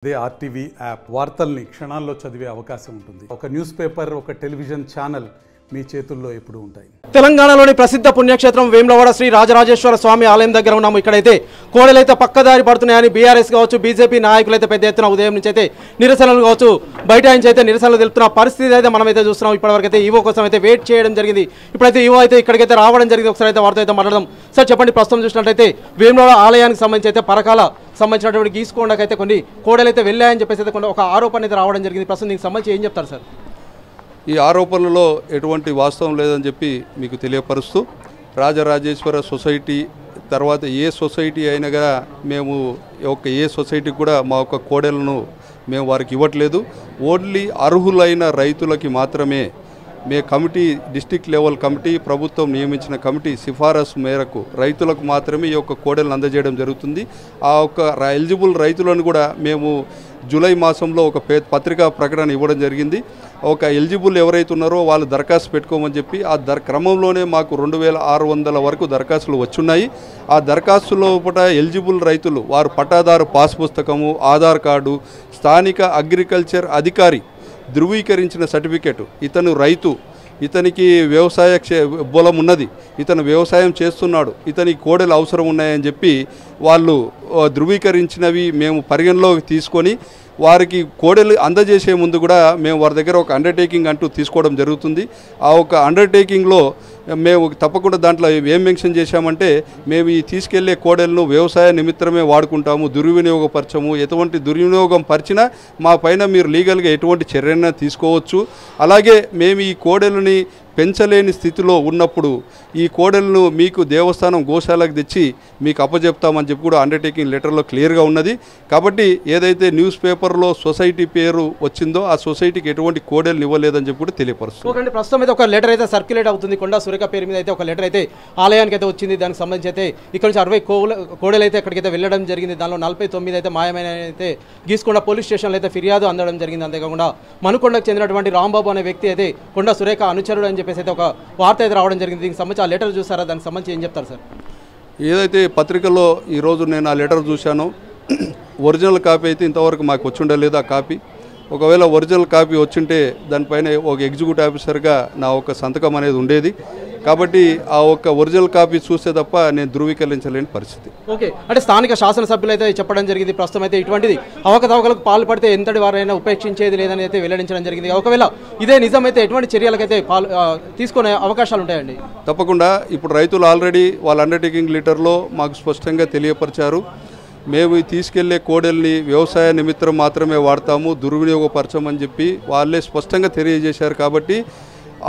అదే RTV app వార్తల్ని క్షణాల్లో చదివే అవకాశం ఉంటుంది. ఒక న్యూస్ పేపర్, ఒక టెలివిజన్ ఛానల్ మీ చేతుల్లో ఎప్పుడు ఉంటాయి. తెలంగాణలోని ప్రసిద్ధ పుణ్యక్షేత్రం వేములవాడ శ్రీ రాజరాజేశ్వర స్వామి ఆలయం దగ్గర ఉన్నాము. ఇక్కడైతే కోడలైతే పక్కదారి పడుతున్నాయని బీఆర్ఎస్ కావచ్చు, బీజేపీ నాయకులైతే పెద్ద ఎత్తున ఉదయం నుంచి అయితే నిరసనలు కావచ్చు, బయట నుంచి అయితే నిరసనలు తెలుపుతున్న పరిస్థితి అయితే మనమైతే చూస్తున్నాం. ఇప్పటివరకు అయితే ఈవో కోసం అయితే వెయిట్ చేయడం జరిగింది. ఇప్పుడైతే ఈవో అయితే ఇక్కడికైతే రావడం జరిగింది. ఒకసారి అయితే వారితో అయితే మాట్లాడదాం. సార్ చెప్పండి, ప్రస్తుతం చూసినట్లయితే వేములవాడ ఆలయానికి సంబంధించి అయితే పరకాల సంబంధించినటువంటి గీసుకోండకైతే కొన్ని కోడలైతే వెళ్ళాయని చెప్పేసి అయితే ఒక ఆరోపణ అయితే రావడం జరిగింది. ప్రస్తుతం దీనికి సంబంధించి ఏం చెప్తారు సార్? ఈ ఆరోపణలలో ఎటువంటి వాస్తవం లేదని చెప్పి మీకు తెలియపరుస్తూ, రాజరాజేశ్వర సొసైటీ తర్వాత ఏ సొసైటీ అయినా కూడా మేము ఏ సొసైటీకి కూడా మా యొక్క కోడెలను మేము వారికి ఇవ్వట్లేదు. ఓన్లీ అర్హులైన రైతులకి మాత్రమే కమిటీ, డిస్టిక్ లెవెల్ కమిటీ, ప్రభుత్వం నియమించిన కమిటీ సిఫారసు మేరకు రైతులకు మాత్రమే ఈ యొక్క కోడెలను అందజేయడం జరుగుతుంది. ఆ యొక్క ఎలిజిబుల్ రైతులను కూడా మేము జూలై మాసంలో ఒక పత్రికా ప్రకటన ఇవ్వడం జరిగింది. ఒక ఎలిజిబుల్ ఎవరైతే ఉన్నారో వాళ్ళు దరఖాస్తు పెట్టుకోమని చెప్పి ఆ క్రమంలోనే మాకు 2600 వరకు దరఖాస్తులు వచ్చున్నాయి. ఆ దరఖాస్తు లోపల ఎలిజిబుల్ రైతులు వారు పట్టాదారు పాస్ పుస్తకము, ఆధార్ కార్డు, స్థానిక అగ్రికల్చర్ అధికారి ధృవీకరించిన సర్టిఫికెట్, ఇతను రైతు, ఇతనికి వ్యవసాయ బలం ఉన్నది, ఇతను వ్యవసాయం చేస్తున్నాడు, ఇతనికి కోడలు అవసరం ఉన్నాయని చెప్పి వాళ్ళు ధృవీకరించినవి మేము పరిగణలోకి తీసుకొని వారికి కోడలు అందజేసే ముందు కూడా మేము వారి దగ్గర ఒక అండర్టేకింగ్ అంటూ తీసుకోవడం జరుగుతుంది. ఆ ఒక అండర్టేకింగ్లో మేము తప్పకుండా దాంట్లో ఏం మెన్షన్ చేశామంటే, మేము ఈ తీసుకెళ్లే కోడలను వ్యవసాయ నిమిత్తమే వాడుకుంటాము, దుర్వినియోగపరచము, ఎటువంటి దుర్వినియోగం పరిచినా మా పైన మీరు లీగల్గా ఎటువంటి చర్యన తీసుకోవచ్చు. అలాగే మేము ఈ కోడలని పెంచలేని స్థితిలో ఉన్నప్పుడు ఈ కోడలను మీకు దేవస్థానం గోశాలకు తెచ్చి మీకు అప్పచెప్తామని చెప్పి కూడా అండర్టేకింగ్ లెటర్లో క్లియర్గా ఉన్నది. కాబట్టి ఏదైతే న్యూస్ పేపర్లో సొసైటీ పేరు వచ్చిందో ఆ సొసైటీకి ఎటువంటి కోడలు ఇవ్వలేదని చెప్పి కూడా తెలియపరుస్తుంది. ఓకే, ప్రస్తుతం అయితే ఒక లెటర్ అయితే సర్క్యులేట్ అవుతుంది. కొండా సురేఖ పేరు మీద అయితే ఒక లెటర్ అయితే ఆలయానికి అయితే వచ్చింది. దానికి సంబంధించి అయితే ఇక్కడ నుంచి 60 కోడలు అయితే అక్కడికైతే వెళ్ళడం జరిగింది. దానిలో 49 అయితే మాయమైన అయితే గీసుకొండ పోలీస్ స్టేషన్లో అయితే ఫిర్యాదు అందడం జరిగింది. అంతేకాకుండా మనుకొండకు చెందినటువంటి రాంబాబు అనే వ్యక్తి అయితే కొండా సురేఖ అనుచరుడు అని చెప్పేసి అయితే ఒక వార్త అయితే రావడం జరిగింది. దీనికి సంబంధించి ఆ లెటర్ చూసారా? దానికి సంబంధించి ఏం చెప్తారు సార్? ఏదైతే పత్రికలో ఈరోజు నేను ఆ లెటర్ చూశానో ఒరిజినల్ కాపీ అయితే ఇంతవరకు మాకు వచ్చి ఉండలేదు. ఆ కాపీ ఒకవేళ ఒరిజినల్ కాపీ వచ్చింటే దానిపైన ఒక ఎగ్జిక్యూటివ్ ఆఫీసర్గా నా ఒక సంతకం అనేది ఉండేది. కాబట్టి ఆ ఒక్క ఒరిజినల్ కాపీ చూస్తే తప్ప నేను ధృవీకరించలేని పరిస్థితి. ఓకే, అంటే స్థానిక శాసనసభ్యులు అయితే చెప్పడం జరిగింది. ప్రస్తుతం అయితే ఇటువంటిది అవకతవకలకు పాల్పడితే ఎంతటి వారైనా ఉపేక్షించేది లేదని అయితే వెల్లడించడం జరిగింది. ఒకవేళ ఇదే నిజమైతే ఎటువంటి చర్యలకైతే తీసుకునే అవకాశాలు ఉంటాయండి? తప్పకుండా ఇప్పుడు రైతులు ఆల్రెడీ వాళ్ళ అండర్టేకింగ్ లెటర్లో మాకు స్పష్టంగా తెలియపరిచారు. మేము తీసుకెళ్లే కోడల్ని వ్యవసాయ నిమిత్తం మాత్రమే వాడతాము, దుర్వినియోగపరచమని చెప్పి వాళ్ళే స్పష్టంగా తెలియజేశారు. కాబట్టి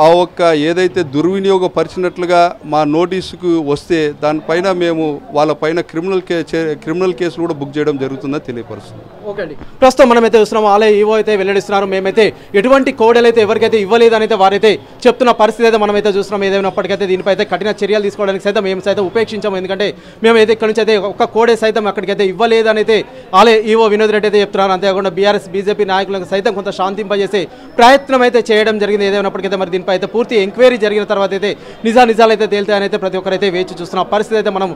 ఆ ఒక్క ఏదైతే దుర్వినియోగపరిచినట్లుగా మా నోటీసుకు వస్తే దానిపైన మేము వాళ్ళపైన క్రిమినల్ కేసులు కూడా బుక్ చేయడం జరుగుతుందని తెలియపరుస్తుంది. ఓకే అండి, ప్రస్తుతం మనమైతే చూస్తున్నాం ఆలయ ఈవో అయితే వెల్లడిస్తున్నారు. మేమైతే ఎటువంటి కోడలైతే ఎవరికైతే ఇవ్వలేదని అయితే వారైతే చెప్తున్న పరిస్థితి అయితే మనమైతే చూస్తున్నాం. ఏదైనప్పటికైతే దీనిపై అయితే కఠిన చర్యలు తీసుకోవడానికి సైతం మేము సైతం ఉపేక్షించాము. ఎందుకంటే మేము అయితే ఇక్కడ నుంచి అయితే ఒక్క కోడే సైతం అక్కడికైతే ఇవ్వలేదని అయితే ఆలయ ఈవో వినోద్ రెడ్డి అయితే చెప్తున్నారు. అంతేకాకుండా బీఆర్ఎస్ బీజేపీ నాయకులకు సైతం కొంత శాంతింపజేసే ప్రయత్నం అయితే చేయడం జరిగింది. ఏదైనప్పటికైతే మరి దీనిపై అయితే పూర్తి ఎంక్వైరీ జరిగిన తర్వాత అయితే నిజాలు అయితే తేలుతాయని అయితే ప్రతి ఒక్కరైతే వేచి చూస్తున్న పరిస్థితి అయితే మనం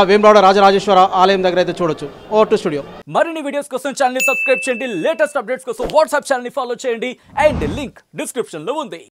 వేములవాడ రాజరాజేశ్వర ఆలయం దగ్గర అయితే చూడొచ్చు. Over to studio. మరిన్ని వీడియోస్ కోసం ఛానల్ ని సబ్స్క్రైబ్ చేయండి, లేటెస్ట్ అప్డేట్స్ కోసం వాట్సాప్ ఛానల్ ని ఫాలో చేయండి అండ్ లింక్ డిస్క్రిప్షన్ లో ఉంది.